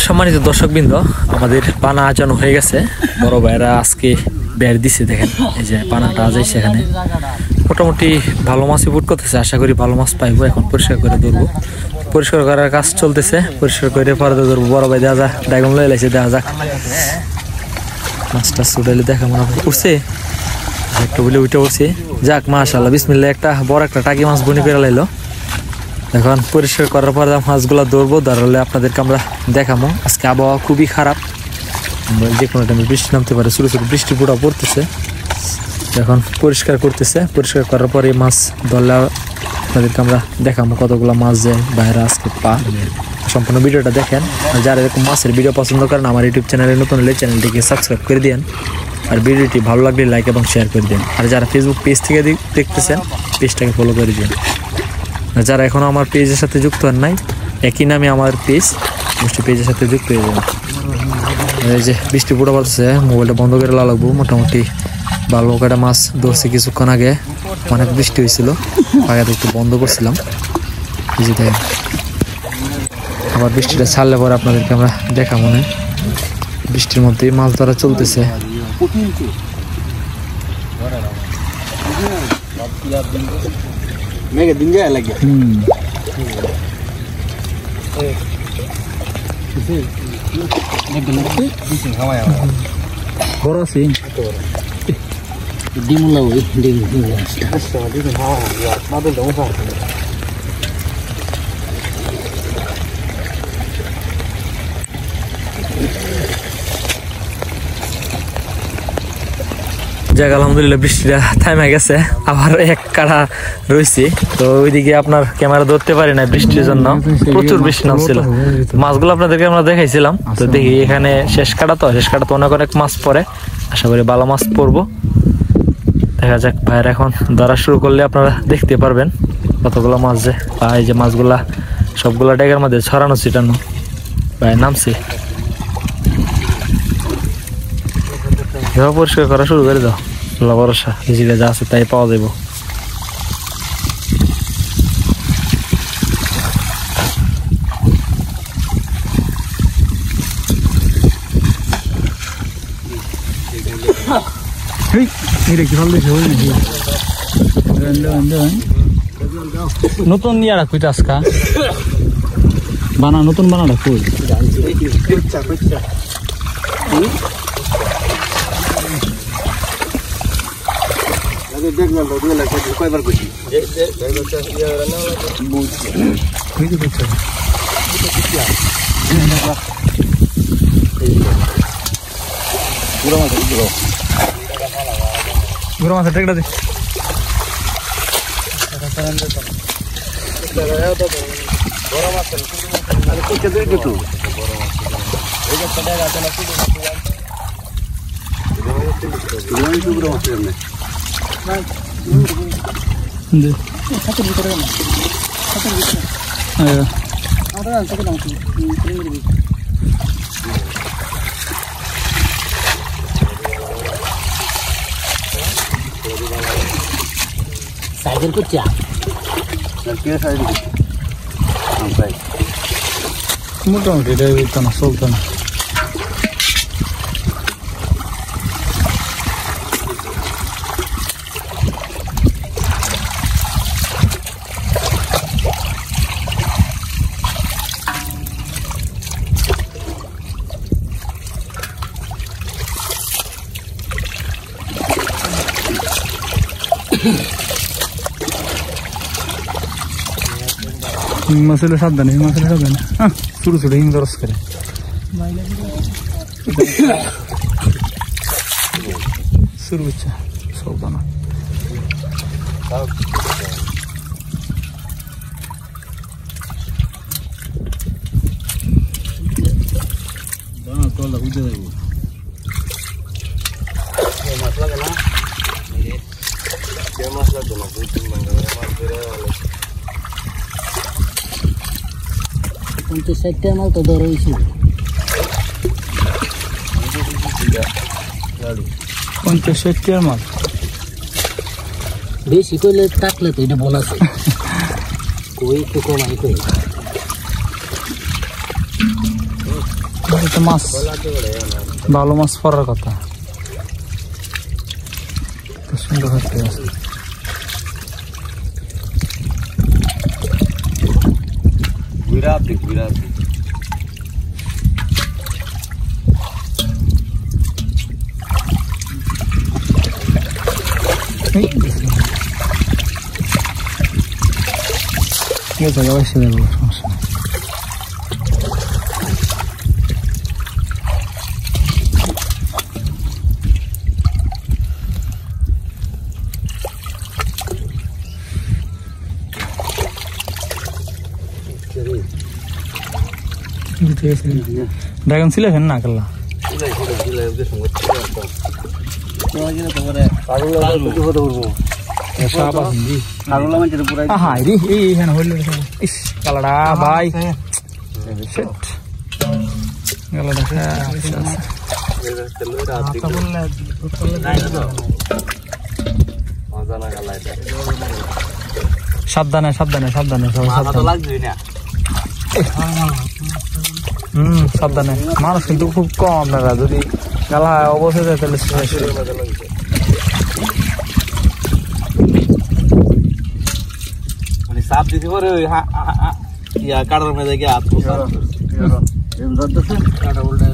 সম্মানিত দর্শকবৃন্দ, আমাদের পানা আজানো হয়ে গেছে। বড় ভাইরা আজকে বের দিছে, দেখেন এই যে পানাটা আজ সেখানে মোটামুটি ভালো মাছই ফুট করতেছে। আশা করি ভালো মাছ পাইবো। এখন পরিষ্কার করে ধরবো, পরিষ্কার করার কাজ চলতেছে। পরিষ্কার করে পরে ধরবো। বড় ভাই দেখা যাক, ডায়গন লয়ে লাইছে, দেখা যাক মাছটা ছুটাইলে দেখা মনে উঠছে একটু বলে উঠে উঠছে। যাক মাশাআল্লাহ, বিসমিল্লাহ, একটা বড় একটা টাকি মাছ বনি করে লাইলো। এখন পরিষ্কার করার পর মাছগুলো ধরবো, ধরলে আপনাদেরকে আমরা দেখাবো। আজকে আবহাওয়া খুবই খারাপ, যে কোনো টাইমে বৃষ্টি নামতে পারে। ছোটো ছোটো বৃষ্টি পুরো পড়তেছে। এখন পরিষ্কার করতেছে। পরিষ্কার করার পরে মাছ ধরলে আপনাদেরকে আমরা দেখাবো কতগুলো মাছ যায় বাইরে আজকে পা। সম্পূর্ণ ভিডিওটা দেখেন। আর যারা এরকম মাছের ভিডিও পছন্দ করেন, আমার ইউটিউব চ্যানেলে নতুন হলে চ্যানেলটিকে সাবস্ক্রাইব করে দিন। আর ভিডিওটি ভালো লাগলে লাইক এবং শেয়ার করে দিন। আর যারা ফেসবুক পেজ থেকে দেখতেছেন, পেজটাকে ফলো করে দিন। যারা এখনো আমার পেজের সাথে যুক্ত হন নাই, একই নামে আমার পেজ, মিষ্টি পেজের সাথে যুক্ত হয়ে যাবেন। এই যে বৃষ্টি পুরো পড়ছে, মোবাইলটা বন্ধ করে লাগবো। মোটামুটি ভালো কটা মাছ ধরছে কিছুক্ষণ আগে, অনেক বৃষ্টি হয়েছিল, আগে একটু বন্ধ করছিলাম। এই যে দেখেন, আবার বৃষ্টিটা ছাড়লে পরে আপনাদেরকে আমরা দেখা মনে। বৃষ্টির মধ্যেই মাছ ধরা চলতেছে। মেঘে দিন যায় লাগে বড় আছে ডিমুলা ওই ডিম যাক আলহামদুলিল্লাহ, বৃষ্টিটা থামে গেছে। আবার এক কাড়া রয়েছে, তো ওইদিকে আপনার ক্যামেরা ধরতে পারি না বৃষ্টির জন্য। প্রচুর বৃষ্টি নামছিল। মাছগুলো আপনাদেরকে আমরা দেখাইছিলাম। তো দেখি এখানে শেষ কাটা তো অনেক অনেক মাছ পড়ে। আশা করি ভালো মাছ পড়বো। দেখা যাক, ভাইয়ের এখন ধরা শুরু করলে আপনারা দেখতে পারবেন কতগুলো মাছ যায়। এই যে মাছগুলা সবগুলা ডেগার মধ্যে ছড়ানো ছিটানো। ভাই নামছে, পরিষ্কার করা শুরু করে দাও। ভরসা ভিজিলে যা আছে তাই পাওয়া যাবো। নতুন ইয়ারা কইটা আজকা বানা নতুন বানাটা কই দেখলাম কয়বার কইছি গুড়া মাছ টেকটা দে। সাইকেল করছিস মোটামুটি এটা না চলতো না। मसाले सावधान छोटो छोटो हिंग रस करे शुरू सावधान কিন্তু সেটা মাল তো ধরে হইছে 50-60 মাল বেশি কইলে টাকলে তো এটা বোনাস কই তো কমাই কই তো মাছ ভালো মাছ পড়ার কথা সুন্দর হচ্ছে বিরাট ড্রাগন ছিল না কাল্লা কালাডা ভাই সাবধানে সাবধানে সাবধানে সাবধানে মানুষ কিন্তু খুব কম আপনারা যদি গালা অবশ্যই যায় তাহলে মানে সাপ দিতে পারে ওই ইয়া কাটার মধ্যে গিয়ে হাত কাটা উল্টা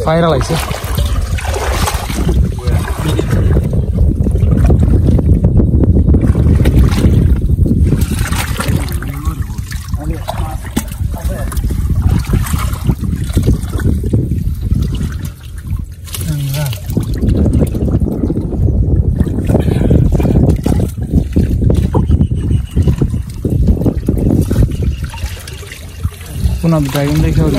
ফায়ার লাগছে কোন ড্রাগন দেখে হলো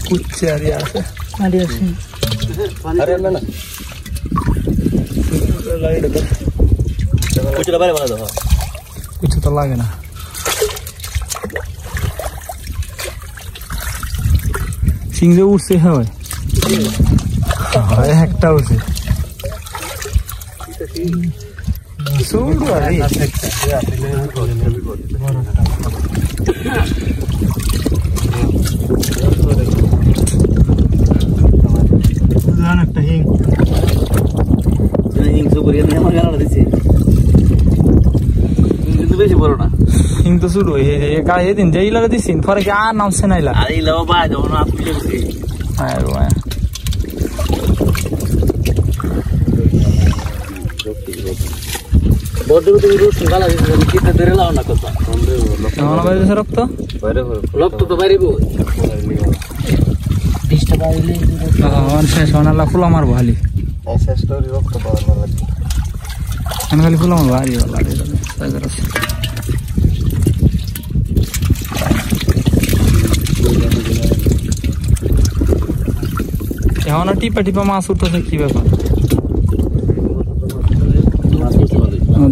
कुछ आरी আছে अरे ना लाइट दे कुछ बारे बना दो कुछ तो लागे ना सिंह যে উঠছে হয় হয় একটা উঠছে সুন্দর আরে একটা হিং হিং সুপুরি আমি আমার গানা দিছি কিন্তু বেশি বড় না হিং তো শুরু এই গায়ে দিন যেই লাগা দিছিন পরে কি আর নামছে নাইলা আরে লাও ভাই যখন আপনি লাগছি হ্যাঁ ভাই বড় বড় রুট গালা দিছি কিতে ধরে লাও না কথা আমার বাইরে সে রক্ত রক্ত তো বাইরে বই 20 টাকা দিলে আমার শেষ হনালা ফুলা মারবো খালি শেষ করে রক্ত পাওয়া না লাগে আমি খালি ফুলা মারবো আরে বাবা আরে সাইজের আছে এখন টিপা টিপা মাছ উঠতেছে কি ব্যাপার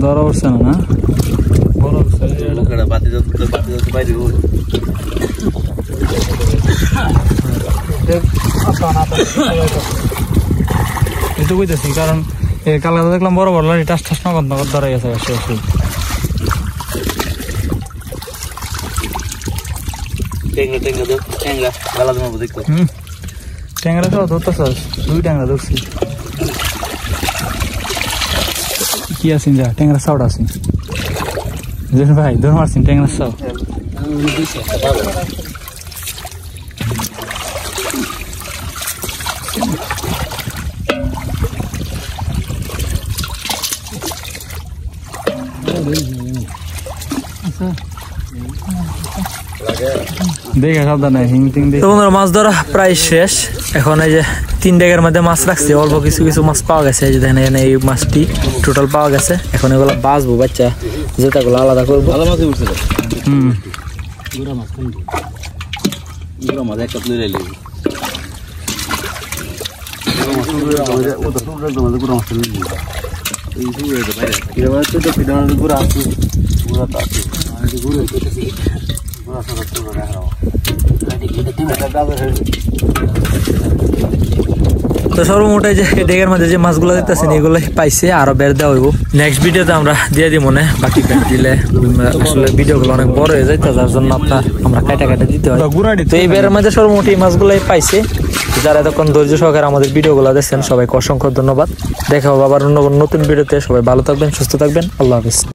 ধরা উঠছে না বড় উঠছে বাতি যত বাইরে এটা বুঝতেছি কারণ কালকে দেখলাম বড় বড় লাড়ি টাস টাস নগদ নগদ ধরে গেছে ট্যাংরা তো ধরতেছ 2 ট্যাংরা ধরছি কি আছেন যা ট্যাংরা সাউড আছেন ভাই ধর মারছেন ট্যাংরা সাউ দেখে সাবধানে হিং টিং তো বন্ধুরা মাছ ধরা প্রায় শেষ। এখন এই যে 3 ডেগের মধ্যে মাছ রাখছি, অল্প কিছু কিছু মাছ পাওয়া গেছে। এই যে দেখেন এখানে এই মাছটি টোটাল পাওয়া গেছে। এখন এগুলো বাছবো, বাচ্চা জেতাগুলো আলাদা করবো। ভালো মাছই উঠছিল। হুম গুড়া মাছ কোনটি? গুড়া মাছ একটা তুলে লাইলি। ও তো সুন্দর একদম গুড়া মাছ তুলে লাইলি। এই সুন্দর এটা বাইরে। এটা মাছ তো পিডার গুড়া আছে। গুড়া তো আছে। আর এই গুড়া তো আছে। গুড়া সব তুলে রাখা। এটা তুমি একটা দাও রে। তো সর্বমোট এই যে ডেগের মধ্যে যে মাছগুলো দিতেছেন এগুলো পাইছে, আরো বের দেওয়া হইব। নেক্সট ভিডিওতে আমরা দিয়ে দিব মনে, বাকি বের দিলে আসলে ভিডিওগুলো অনেক বড় হয়ে যায়, যার জন্য আমরা কাটা দিতে হয়। তো এই বেরের মধ্যে সর্বমোট এই মাছগুলোই পাইছে। যারা এতক্ষণ ধৈর্য সহকারে আমাদের ভিডিওগুলো দেখছেন সবাইকে অসংখ্য ধন্যবাদ। দেখা হবে আবার অন্য নতুন ভিডিওতে। সবাই ভালো থাকবেন, সুস্থ থাকবেন। আল্লাহ হাফেজ।